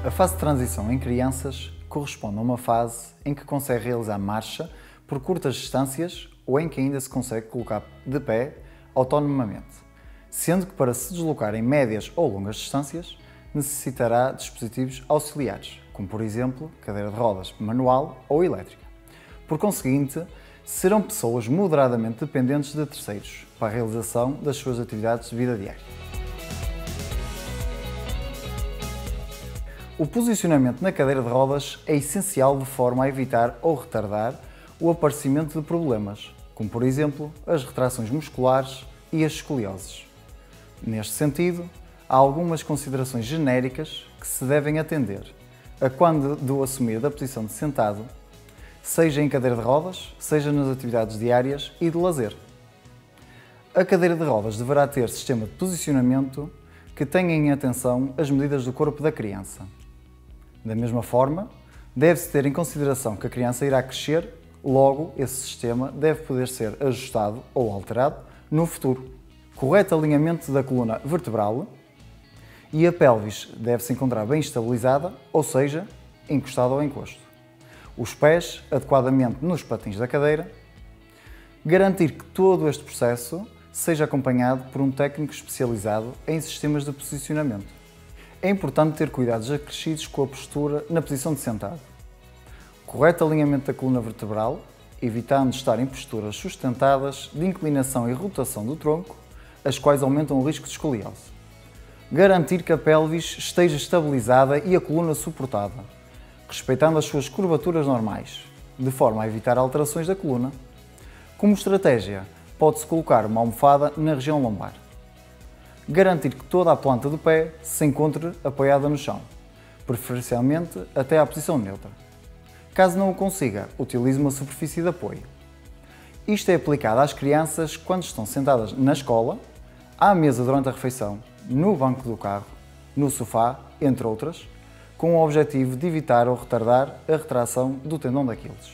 A fase de transição em crianças corresponde a uma fase em que consegue realizar marcha por curtas distâncias ou em que ainda se consegue colocar de pé autonomamente, sendo que para se deslocar em médias ou longas distâncias necessitará de dispositivos auxiliares, como por exemplo cadeira de rodas manual ou elétrica. Por conseguinte, serão pessoas moderadamente dependentes de terceiros para a realização das suas atividades de vida diária. O posicionamento na cadeira de rodas é essencial de forma a evitar ou retardar o aparecimento de problemas, como por exemplo as retrações musculares e as escolioses. Neste sentido, há algumas considerações genéricas que se devem atender a quando do assumir da posição de sentado, seja em cadeira de rodas, seja nas atividades diárias e de lazer. A cadeira de rodas deverá ter sistema de posicionamento que tenha em atenção as medidas do corpo da criança. Da mesma forma, deve-se ter em consideração que a criança irá crescer, logo esse sistema deve poder ser ajustado ou alterado no futuro. Correto alinhamento da coluna vertebral e a pelvis deve-se encontrar bem estabilizada, ou seja, encostada ao encosto. Os pés adequadamente nos patins da cadeira. Garantir que todo este processo seja acompanhado por um técnico especializado em sistemas de posicionamento. É importante ter cuidados acrescidos com a postura na posição de sentado. Correto alinhamento da coluna vertebral, evitando estar em posturas sustentadas de inclinação e rotação do tronco, as quais aumentam o risco de escoliose. Garantir que a pelvis esteja estabilizada e a coluna suportada, respeitando as suas curvaturas normais, de forma a evitar alterações da coluna. Como estratégia, pode-se colocar uma almofada na região lombar. Garantir que toda a planta do pé se encontre apoiada no chão, preferencialmente até à posição neutra. Caso não o consiga, utilize uma superfície de apoio. Isto é aplicado às crianças quando estão sentadas na escola, à mesa durante a refeição, no banco do carro, no sofá, entre outras, com o objetivo de evitar ou retardar a retração do tendão de Aquiles.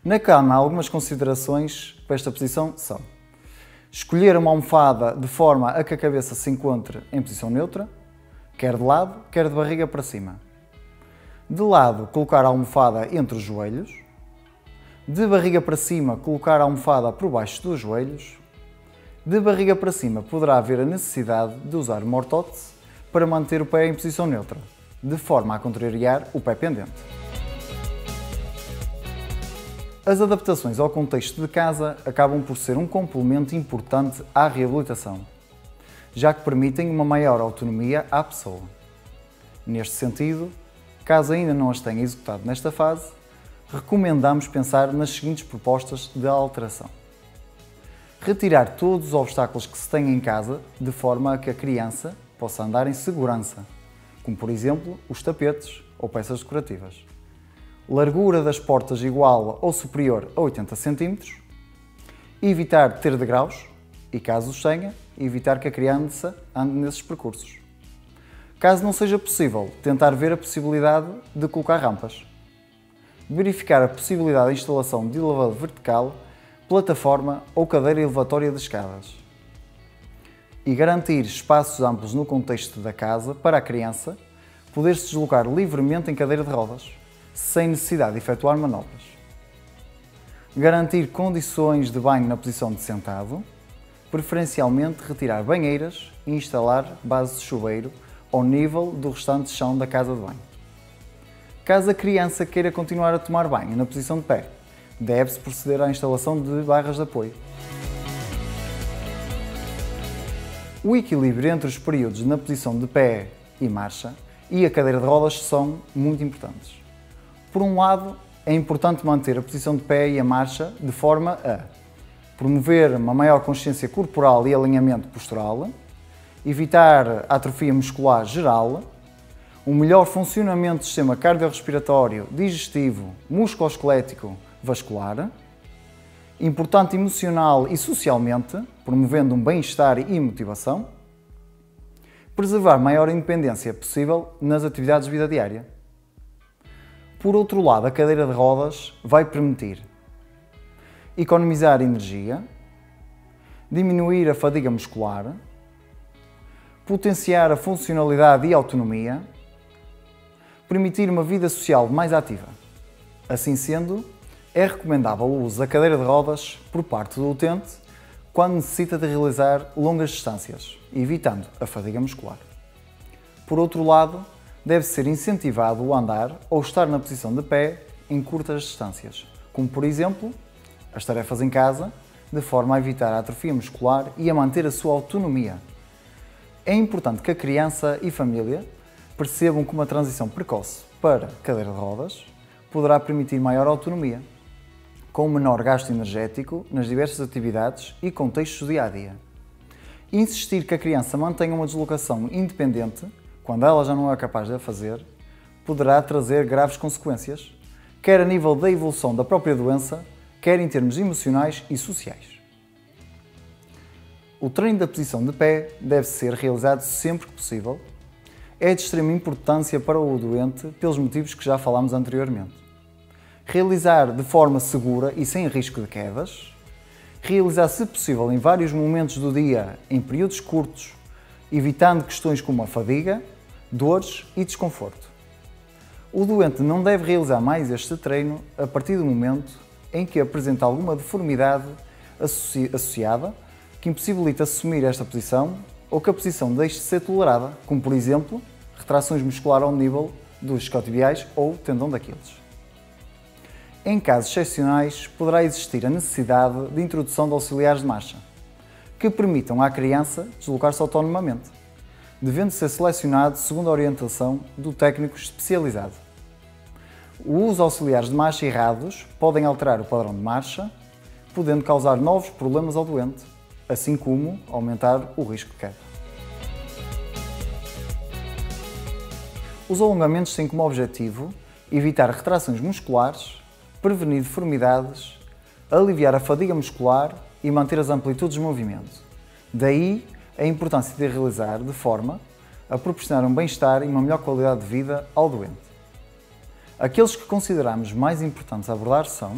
Na cama, algumas considerações para esta posição são: escolher uma almofada de forma a que a cabeça se encontre em posição neutra, quer de lado, quer de barriga para cima. De lado, colocar a almofada entre os joelhos. De barriga para cima, colocar a almofada por baixo dos joelhos. De barriga para cima, poderá haver a necessidade de usar uma ortótese para manter o pé em posição neutra, de forma a contrariar o pé pendente. As adaptações ao contexto de casa acabam por ser um complemento importante à reabilitação, já que permitem uma maior autonomia à pessoa. Neste sentido, caso ainda não as tenha executado nesta fase, recomendamos pensar nas seguintes propostas de alteração. Retirar todos os obstáculos que se tenha em casa de forma a que a criança possa andar em segurança, como por exemplo os tapetes ou peças decorativas. Largura das portas igual ou superior a 80 cm, evitar ter degraus e, caso os tenha, evitar que a criança ande nesses percursos. Caso não seja possível, tentar ver a possibilidade de colocar rampas. Verificar a possibilidade de instalação de elevador vertical, plataforma ou cadeira elevatória de escadas. E garantir espaços amplos no contexto da casa para a criança poder se deslocar livremente em cadeira de rodas, sem necessidade de efetuar manobras. Garantir condições de banho na posição de sentado, preferencialmente retirar banheiras e instalar base de chuveiro ao nível do restante chão da casa de banho. Caso a criança queira continuar a tomar banho na posição de pé, deve-se proceder à instalação de barras de apoio. O equilíbrio entre os períodos na posição de pé e marcha e a cadeira de rodas são muito importantes. Por um lado, é importante manter a posição de pé e a marcha de forma a promover uma maior consciência corporal e alinhamento postural, evitar a atrofia muscular geral, um melhor funcionamento do sistema cardiorrespiratório, digestivo, musculoesquelético, vascular, importante emocional e socialmente, promovendo um bem-estar e motivação, preservar maior independência possível nas atividades de vida diária. Por outro lado, a cadeira de rodas vai permitir economizar energia, diminuir a fadiga muscular, potenciar a funcionalidade e autonomia, permitir uma vida social mais ativa. Assim sendo, é recomendável o uso da cadeira de rodas por parte do utente quando necessita de realizar longas distâncias, evitando a fadiga muscular. Por outro lado, deve ser incentivado o andar ou estar na posição de pé em curtas distâncias, como por exemplo, as tarefas em casa, de forma a evitar a atrofia muscular e a manter a sua autonomia. É importante que a criança e família percebam que uma transição precoce para cadeira de rodas poderá permitir maior autonomia, com menor gasto energético nas diversas atividades e contextos do dia-a-dia. Insistir que a criança mantenha uma deslocação independente, quando ela já não é capaz de a fazer, poderá trazer graves consequências, quer a nível da evolução da própria doença, quer em termos emocionais e sociais. O treino da posição de pé deve ser realizado sempre que possível. É de extrema importância para o doente pelos motivos que já falámos anteriormente. Realizar de forma segura e sem risco de quedas. Realizar, se possível, em vários momentos do dia, em períodos curtos, evitando questões como a fadiga, dores e desconforto. O doente não deve realizar mais este treino a partir do momento em que apresenta alguma deformidade associada que impossibilita assumir esta posição ou que a posição deixe de ser tolerada, como por exemplo, retrações musculares ao nível dos isquiotibiais ou tendão de Aquiles. Em casos excepcionais, poderá existir a necessidade de introdução de auxiliares de marcha, que permitam à criança deslocar-se autonomamente, devendo ser selecionado segundo a orientação do técnico especializado. O uso de auxiliares de marcha errados podem alterar o padrão de marcha, podendo causar novos problemas ao doente, assim como aumentar o risco de queda. Os alongamentos têm como objetivo evitar retrações musculares, prevenir deformidades, aliviar a fadiga muscular e manter as amplitudes de movimento. Daí a importância de realizar de forma a proporcionar um bem-estar e uma melhor qualidade de vida ao doente. Aqueles que consideramos mais importantes a abordar são: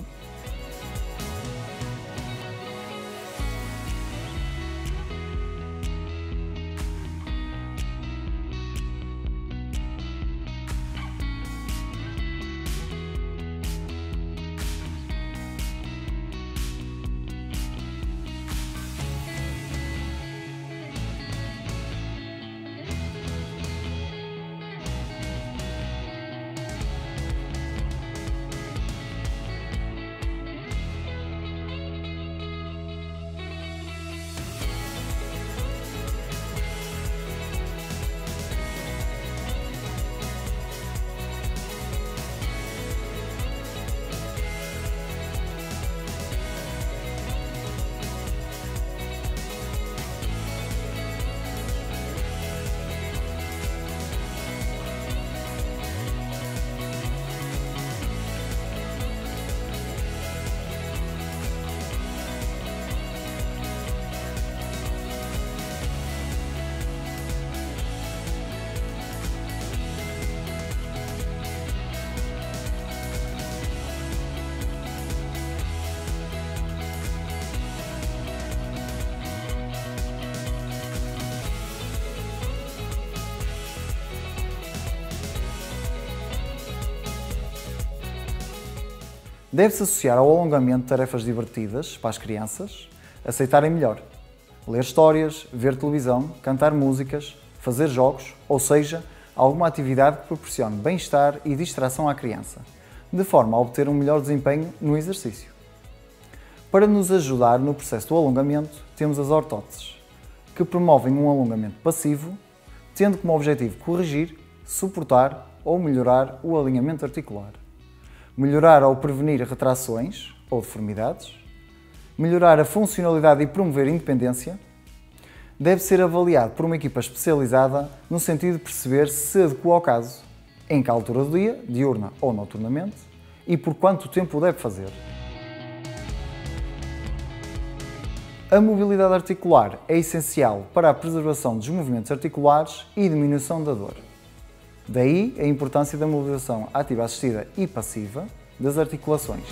deve-se associar ao alongamento tarefas divertidas para as crianças aceitarem melhor. Ler histórias, ver televisão, cantar músicas, fazer jogos, ou seja, alguma atividade que proporcione bem-estar e distração à criança, de forma a obter um melhor desempenho no exercício. Para nos ajudar no processo do alongamento, temos as ortóteses, que promovem um alongamento passivo, tendo como objetivo corrigir, suportar ou melhorar o alinhamento articular. Melhorar ou prevenir retrações ou deformidades, melhorar a funcionalidade e promover a independência, deve ser avaliado por uma equipa especializada no sentido de perceber se se adequa ao caso, em que altura do dia, diurna ou noturnamente, e por quanto tempo o deve fazer. A mobilidade articular é essencial para a preservação dos movimentos articulares e diminuição da dor. Daí a importância da mobilização ativa assistida e passiva das articulações.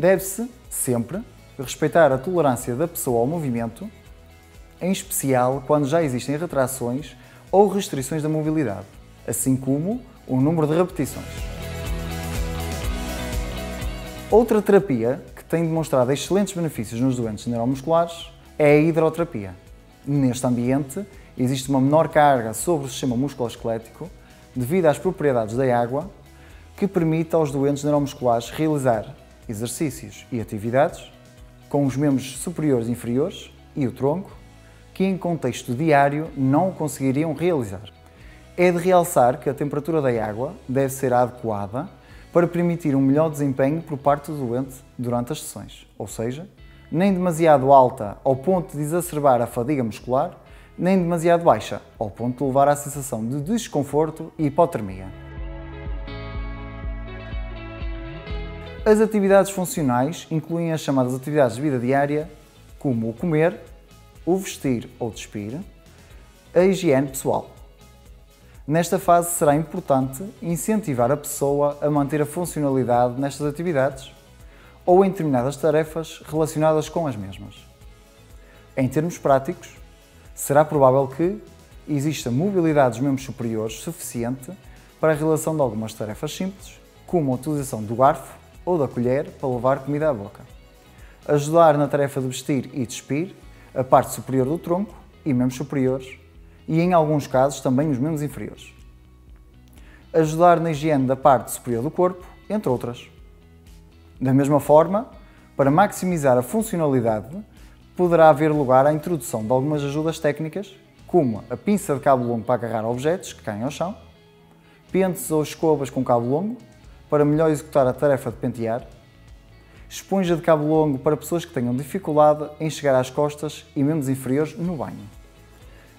Deve-se, sempre, respeitar a tolerância da pessoa ao movimento, em especial quando já existem retrações ou restrições da mobilidade, assim como o número de repetições. Outra terapia que tem demonstrado excelentes benefícios nos doentes neuromusculares é a hidroterapia. Neste ambiente, existe uma menor carga sobre o sistema musculoesquelético devido às propriedades da água que permite aos doentes neuromusculares realizar exercícios e atividades com os membros superiores e inferiores e o tronco que em contexto diário não o conseguiriam realizar. É de realçar que a temperatura da água deve ser adequada para permitir um melhor desempenho por parte do doente durante as sessões, ou seja, nem demasiado alta ao ponto de exacerbar a fadiga muscular, nem demasiado baixa ao ponto de levar à sensação de desconforto e hipotermia. As atividades funcionais incluem as chamadas atividades de vida diária, como o comer, o vestir ou despir, a higiene pessoal. Nesta fase será importante incentivar a pessoa a manter a funcionalidade nestas atividades ou em determinadas tarefas relacionadas com as mesmas. Em termos práticos, será provável que exista mobilidade dos membros superiores suficiente para a realização de algumas tarefas simples, como a utilização do garfo ou da colher para levar comida à boca. Ajudar na tarefa de vestir e despir a parte superior do tronco e membros superiores e, em alguns casos, também os membros inferiores. Ajudar na higiene da parte superior do corpo, entre outras. Da mesma forma, para maximizar a funcionalidade, poderá haver lugar à introdução de algumas ajudas técnicas, como a pinça de cabo longo para agarrar objetos que caem ao chão, pentes ou escovas com cabo longo, para melhor executar a tarefa de pentear, esponja de cabo longo para pessoas que tenham dificuldade em chegar às costas e membros inferiores no banho.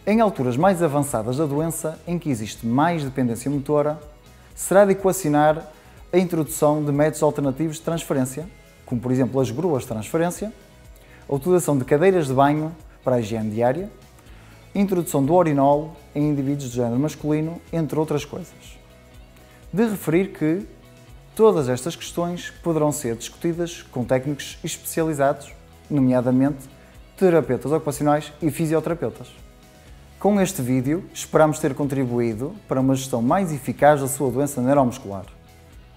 Em alturas mais avançadas da doença, em que existe mais dependência motora, será de equacionar a introdução de métodos alternativos de transferência, como por exemplo as gruas de transferência, a utilização de cadeiras de banho para a higiene diária, a introdução do urinol em indivíduos de género masculino, entre outras coisas. De referir que todas estas questões poderão ser discutidas com técnicos especializados, nomeadamente terapeutas ocupacionais e fisioterapeutas. Com este vídeo, esperamos ter contribuído para uma gestão mais eficaz da sua doença neuromuscular.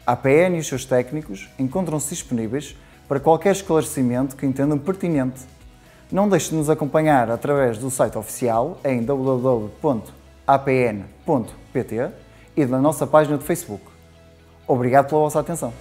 A APN e os seus técnicos encontram-se disponíveis para qualquer esclarecimento que entendam pertinente. Não deixe de nos acompanhar através do site oficial em www.apn.pt e da nossa página de Facebook. Obrigado pela vossa atenção.